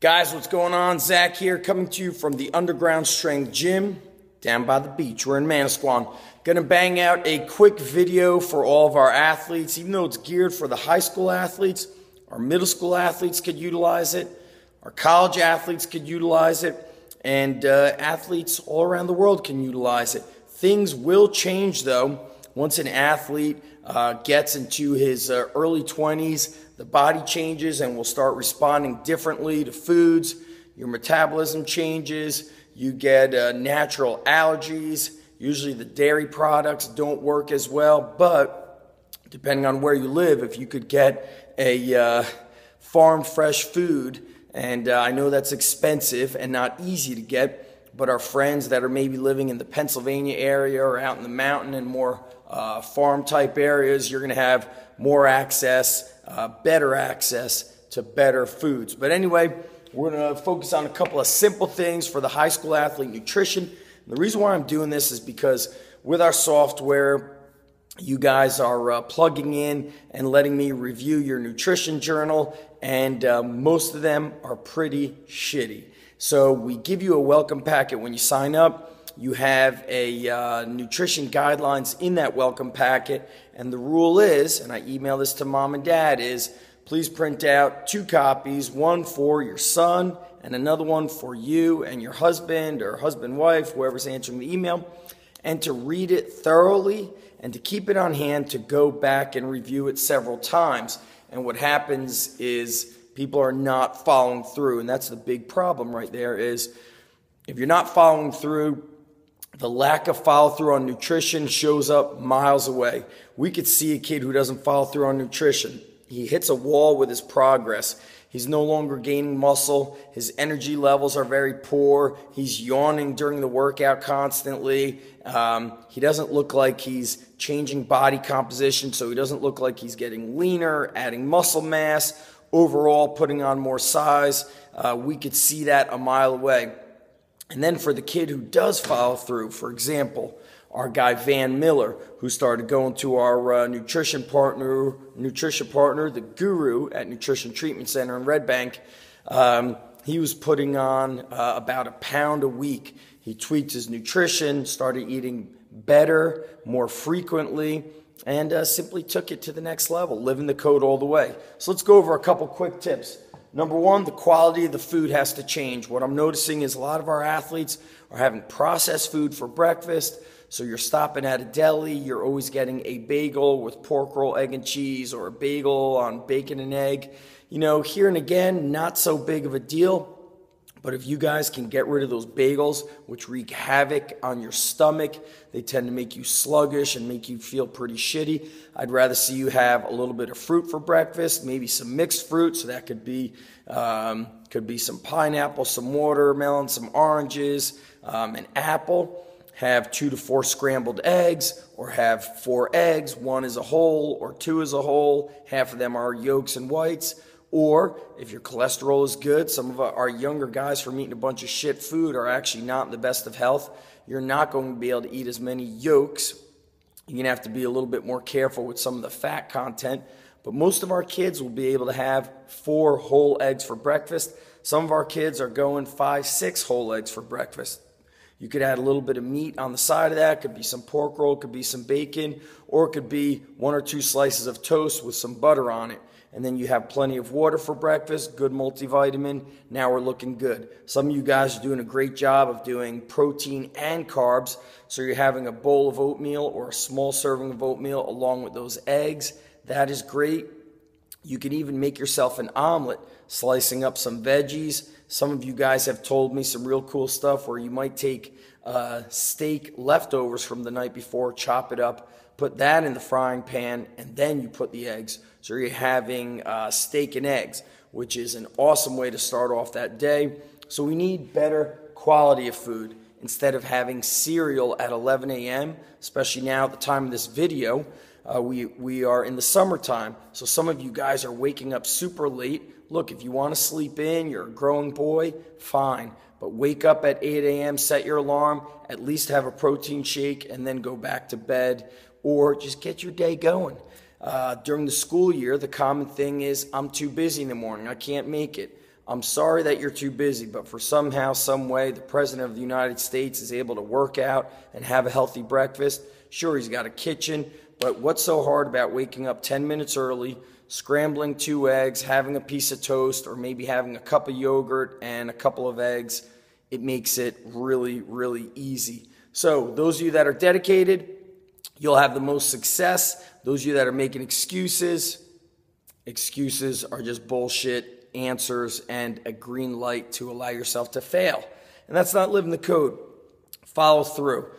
Guys, what's going on? Zach here, coming to you from the Underground Strength Gym down by the beach. We're in Manasquan. Gonna bang out a quick video for all of our athletes. Even though it's geared for the high school athletes, our middle school athletes could utilize it, our college athletes could utilize it, and athletes all around the world can utilize it. Things will change though once an athlete gets into his early 20s. The body changes and will start responding differently to foods. Your metabolism changes. You get natural allergies. Usually the dairy products don't work as well, but depending on where you live, if you could get a farm fresh food, and I know that's expensive and not easy to get, but our friends that are maybe living in the Pennsylvania area or out in the mountain and more farm type areas, you're going to have more access, better access to better foods. But anyway, we're going to focus on a couple of simple things for the high school athlete nutrition. And the reason why I'm doing this is because with our software, you guys are plugging in and letting me review your nutrition journal, and most of them are pretty shitty. So we give you a welcome packet when you sign up. You have a nutrition guidelines in that welcome packet, and the rule is, and I email this to mom and dad, is please print out 2 copies, one for your son and another one for you and your husband or husband-wife, whoever's answering the email, and to read it thoroughly and to keep it on hand to go back and review it several times. And what happens is people are not following through, and that's the big problem right there is if you're not following through, the lack of follow-through on nutrition shows up miles away. We could see a kid who doesn't follow through on nutrition. He hits a wall with his progress. He's no longer gaining muscle. His energy levels are very poor. He's yawning during the workout constantly. He doesn't look like he's changing body composition, so he doesn't look like he's getting leaner, adding muscle mass, overall putting on more size. We could see that a mile away. And then for the kid who does follow through, for example, our guy Van Miller, who started going to our nutrition partner, the Guru at Nutrition Treatment Center in Red Bank, he was putting on about 1 pound a week. He tweaked his nutrition, started eating better, more frequently, and simply took it to the next level, living the code all the way. So let's go over a couple quick tips. Number one, the quality of the food has to change. What I'm noticing is a lot of our athletes are having processed food for breakfast. So you're stopping at a deli, you're always getting a bagel with pork roll, egg and cheese, or a bagel on bacon and egg. You know, here and again, not so big of a deal. But if you guys can get rid of those bagels, which wreak havoc on your stomach, they tend to make you sluggish and make you feel pretty shitty. I'd rather see you have a little bit of fruit for breakfast, maybe some mixed fruit. So that could be some pineapple, some watermelon, some oranges, an apple. Have 2 to 4 scrambled eggs, or have 4 eggs. 1 is a whole, or 2 is a whole. Half of them are yolks and whites. Or if your cholesterol is good, some of our younger guys from eating a bunch of shit food are actually not in the best of health. You're not going to be able to eat as many yolks. You're going to have to be a little bit more careful with some of the fat content. But most of our kids will be able to have 4 whole eggs for breakfast. Some of our kids are going 5, 6 whole eggs for breakfast. You could add a little bit of meat on the side of that. Could be some pork roll, could be some bacon, or it could be 1 or 2 slices of toast with some butter on it. And then you have plenty of water for breakfast, good multivitamin. Now we're looking good. Some of you guys are doing a great job of doing protein and carbs. So you're having a bowl of oatmeal or a small serving of oatmeal along with those eggs. That is great. You can even make yourself an omelet, slicing up some veggies. Some of you guys have told me some real cool stuff where you might take steak leftovers from the night before, chop it up, put that in the frying pan, and then you put the eggs. So you're having steak and eggs, which is an awesome way to start off that day. So we need better quality of food instead of having cereal at 11 a.m., especially now at the time of this video. We are in the summertime, so some of you guys are waking up super late. Look, if you want to sleep in, you're a growing boy, fine. But wake up at 8 a.m., set your alarm, at least have a protein shake, and then go back to bed, or just get your day going. During the school year, the common thing is, I'm too busy in the morning, I can't make it. I'm sorry that you're too busy, but for somehow, some way, the President of the United States is able to work out and have a healthy breakfast. Sure, he's got a kitchen, but what's so hard about waking up 10 minutes early, scrambling 2 eggs, having a piece of toast, or maybe having a cup of yogurt and a couple of eggs? It makes it really, really easy. So those of you that are dedicated, you'll have the most success. Those of you that are making excuses are just bullshit answers and a green light to allow yourself to fail. And that's not living the code. Follow through.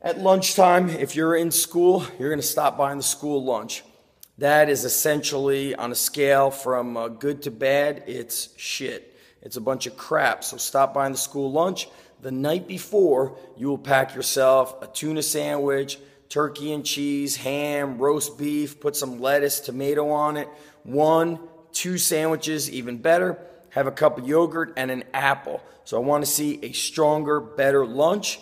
At lunchtime, if you're in school, you're going to stop buying the school lunch. That is essentially, on a scale from good to bad, it's shit. It's a bunch of crap. So stop buying the school lunch. The night before, you will pack yourself a tuna sandwich, turkey and cheese, ham, roast beef, put some lettuce, tomato on it. 1, 2 sandwiches, even better. Have a cup of yogurt and an apple. So I want to see a stronger, better lunch.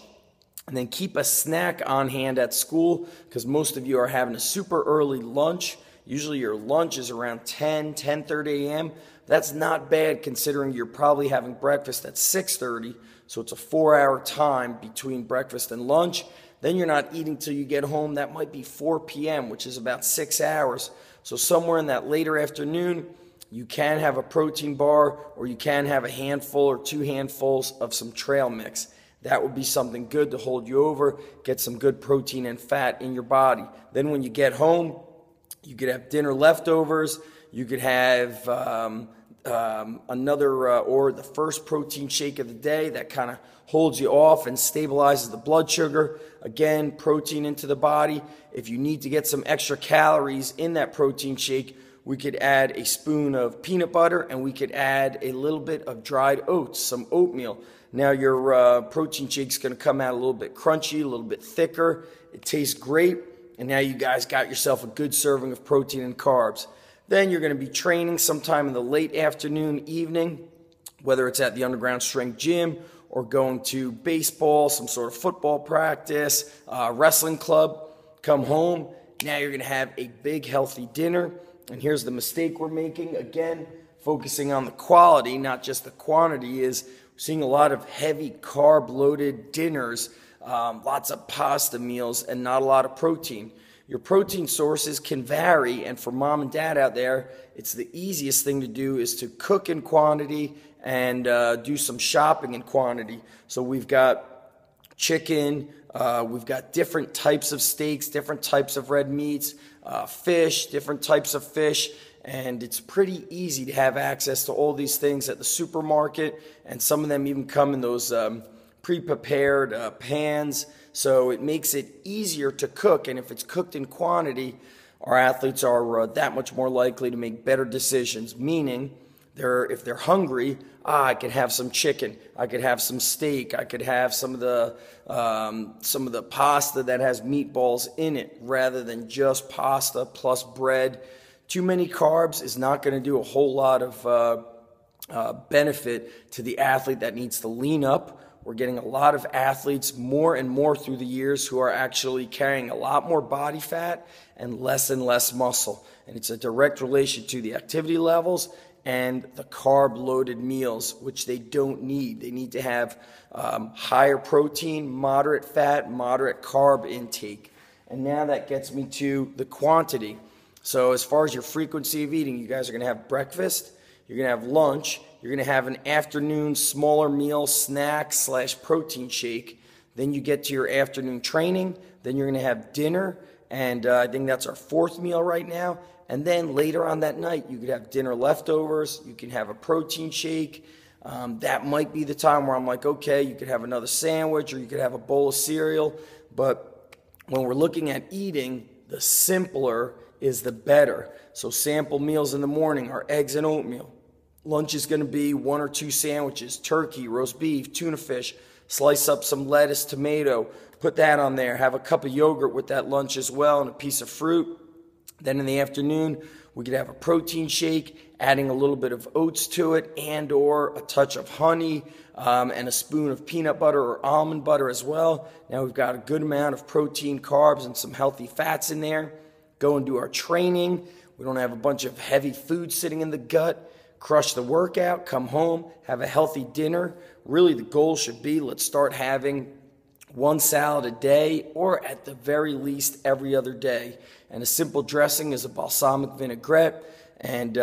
And then keep a snack on hand at school, because most of you are having a super early lunch. Usually your lunch is around 10:30 a.m. That's not bad considering you're probably having breakfast at 6:30. So it's a 4-hour time between breakfast and lunch. Then you're not eating till you get home. That might be 4 p.m., which is about 6 hours. So somewhere in that later afternoon, you can have a protein bar, or you can have a handful or 2 handfuls of some trail mix. That would be something good to hold you over, get some good protein and fat in your body. Then when you get home, you could have dinner leftovers. You could have or the first protein shake of the day that kind of holds you off and stabilizes the blood sugar. Again, protein into the body. If you need to get some extra calories in that protein shake, we could add a spoon of peanut butter, and we could add a little bit of dried oats, some oatmeal. Now your protein shake's going to come out a little bit crunchy, a little bit thicker. It tastes great, and now you guys got yourself a good serving of protein and carbs. Then you're going to be training sometime in the late afternoon, evening, whether it's at the Underground Strength Gym or going to baseball, some sort of football practice, wrestling club. Come home. Now you're going to have a big, healthy dinner. And here's the mistake we're making. Again, focusing on the quality, not just the quantity, is seeing a lot of heavy carb-loaded dinners, lots of pasta meals, and not a lot of protein. Your protein sources can vary, and for mom and dad out there, it's the easiest thing to do is to cook in quantity and do some shopping in quantity. So we've got chicken, we've got different types of steaks, different types of red meats, fish, different types of fish, and it's pretty easy to have access to all these things at the supermarket, and some of them even come in those pre-prepared pans, so it makes it easier to cook. And if it's cooked in quantity, our athletes are that much more likely to make better decisions, meaning if they're hungry, I could have some chicken, I could have some steak, I could have some of the pasta that has meatballs in it rather than just pasta plus bread. Too many carbs is not going to do a whole lot of benefit to the athlete that needs to lean up. We're getting a lot of athletes more and more through the years who are actually carrying a lot more body fat and less muscle. And it's a direct relation to the activity levels and the carb-loaded meals, which they don't need. They need to have higher protein, moderate fat, moderate carb intake. And now that gets me to the quantity. So as far as your frequency of eating, you guys are going to have breakfast, you're going to have lunch, you're going to have an afternoon smaller meal, snack / protein shake. Then you get to your afternoon training. Then you're going to have dinner, and I think that's our 4th meal right now. And then later on that night, you could have dinner leftovers. You can have a protein shake. That might be the time where I'm like, okay, you could have another sandwich or you could have a bowl of cereal. But when we're looking at eating, the simpler is the better. So sample meals in the morning are eggs and oatmeal. Lunch is going to be 1 or 2 sandwiches, turkey, roast beef, tuna fish. Slice up some lettuce, tomato, put that on there. Have a cup of yogurt with that lunch as well and a piece of fruit. Then in the afternoon, we could have a protein shake, adding a little bit of oats to it and or a touch of honey and a spoon of peanut butter or almond butter as well. Now we've got a good amount of protein, carbs, and some healthy fats in there. Go and do our training. We don't have a bunch of heavy food sitting in the gut. crush the workout, come home, have a healthy dinner. Really, the goal should be, let's start having one salad a day, or at the very least every other day. And a simple dressing is a balsamic vinaigrette, and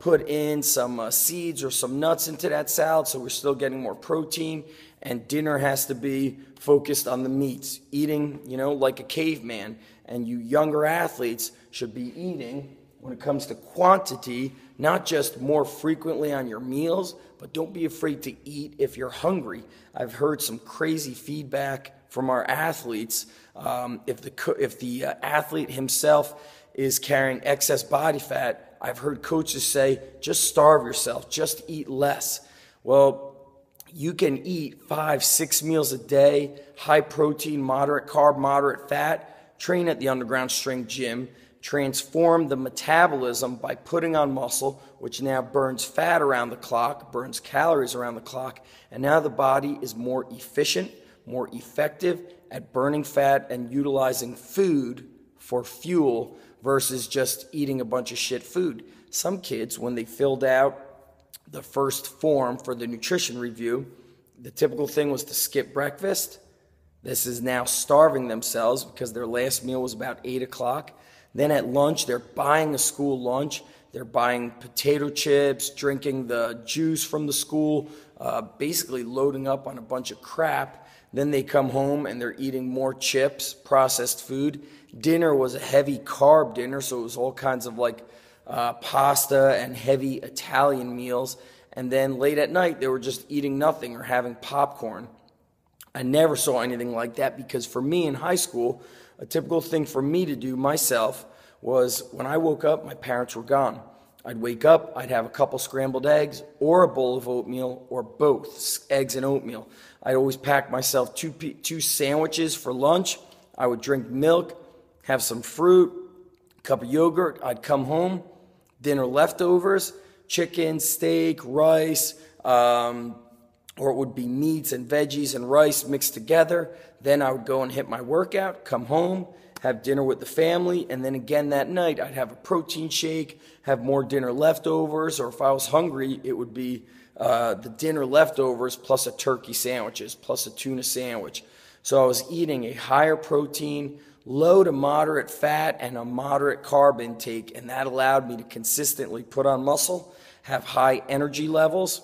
put in some seeds or some nuts into that salad so we're still getting more protein. And dinner has to be focused on the meats, eating, like a caveman. And you younger athletes should be eating, when it comes to quantity, not just more frequently on your meals, but don't be afraid to eat if you're hungry. I've heard some crazy feedback from our athletes. If the athlete himself is carrying excess body fat, I've heard coaches say, just starve yourself, just eat less. Well, you can eat 5-6 meals a day, high protein, moderate carb, moderate fat, train at the Underground Strength Gym, transform the metabolism by putting on muscle, which now burns fat around the clock, burns calories around the clock, and now the body is more efficient, more effective at burning fat and utilizing food for fuel versus just eating a bunch of shit food. Some kids, when they filled out the first form for the nutrition review, the typical thing was to skip breakfast. This is now starving themselves because their last meal was about 8 o'clock. Then at lunch, they're buying a school lunch. They're buying potato chips, drinking the juice from the school, basically loading up on a bunch of crap. Then they come home and they're eating more chips, processed food. Dinner was a heavy carb dinner, so it was all kinds of pasta and heavy Italian meals. And then late at night, they were just eating nothing or having popcorn. I never saw anything like that, because for me in high school, a typical thing for me to do myself was, when I woke up, my parents were gone. I'd wake up, I'd have a couple scrambled eggs or a bowl of oatmeal, or both, eggs and oatmeal. I'd always pack myself two sandwiches for lunch. I would drink milk, have some fruit, a cup of yogurt. I'd come home, dinner leftovers, chicken, steak, rice, or it would be meats and veggies and rice mixed together. Then I would go and hit my workout, come home, have dinner with the family, and then again that night I'd have a protein shake, have more dinner leftovers, or if I was hungry, it would be the dinner leftovers plus a turkey sandwiches, plus a tuna sandwich. So I was eating a higher protein, low to moderate fat, and a moderate carb intake, and that allowed me to consistently put on muscle, have high energy levels,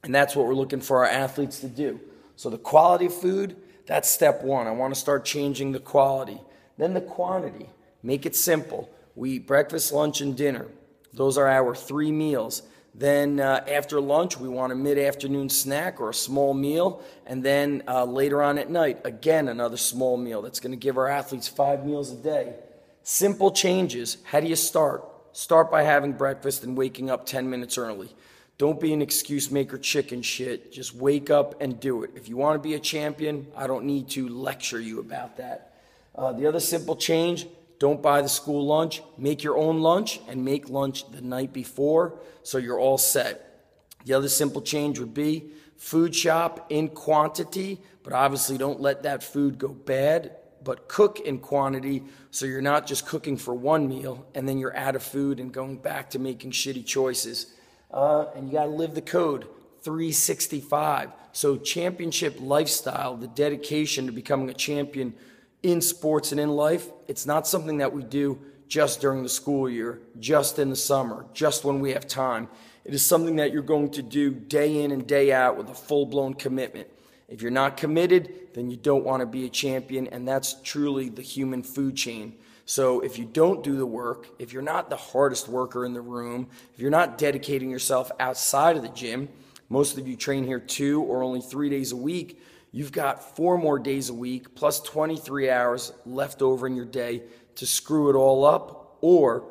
and that's what we're looking for our athletes to do. So the quality of food, that's step one. I want to start changing the quality. Then the quantity. Make it simple. We eat breakfast, lunch, and dinner. Those are our 3 meals. Then after lunch, we want a mid-afternoon snack or a small meal. And then later on at night, again, another small meal. That's going to give our athletes 5 meals a day. Simple changes. How do you start? Start by having breakfast and waking up 10 minutes early. Don't be an excuse maker chicken shit. Just wake up and do it. If you want to be a champion, I don't need to lecture you about that. The other simple change, don't buy the school lunch. Make your own lunch, and make lunch the night before so you're all set. The other simple change would be food shop in quantity, but obviously don't let that food go bad, but cook in quantity so you're not just cooking for one meal and then you're out of food and going back to making shitty choices. And you got to live the code, 365. So championship lifestyle, the dedication to becoming a champion in sports and in life, it's not something that we do just during the school year, just in the summer, just when we have time. It is something that you're going to do day in and day out with a full-blown commitment. If you're not committed, then you don't want to be a champion, and that's truly the human food chain. So if you don't do the work, if you're not the hardest worker in the room, if you're not dedicating yourself outside of the gym, most of you train here 2 or only 3 days a week, you've got 4 more days a week plus 23 hours left over in your day to screw it all up or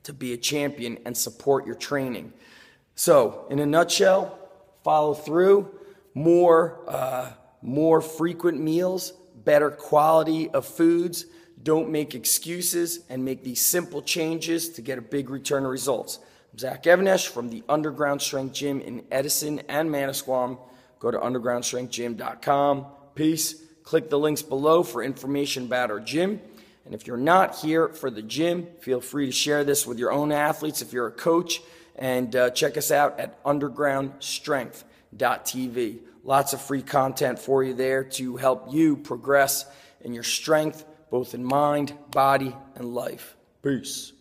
to be a champion and support your training. So in a nutshell, follow through, more frequent meals, better quality of foods. Don't make excuses, and make these simple changes to get a big return of results. I'm Zach Evanesh from the Underground Strength Gym in Edison and Manasquan. Go to undergroundstrengthgym.com. Peace. Click the links below for information about our gym. And if you're not here for the gym, feel free to share this with your own athletes if you're a coach. And check us out at undergroundstrength.tv. Lots of free content for you there to help you progress in your strength, both in mind, body, and life. Peace.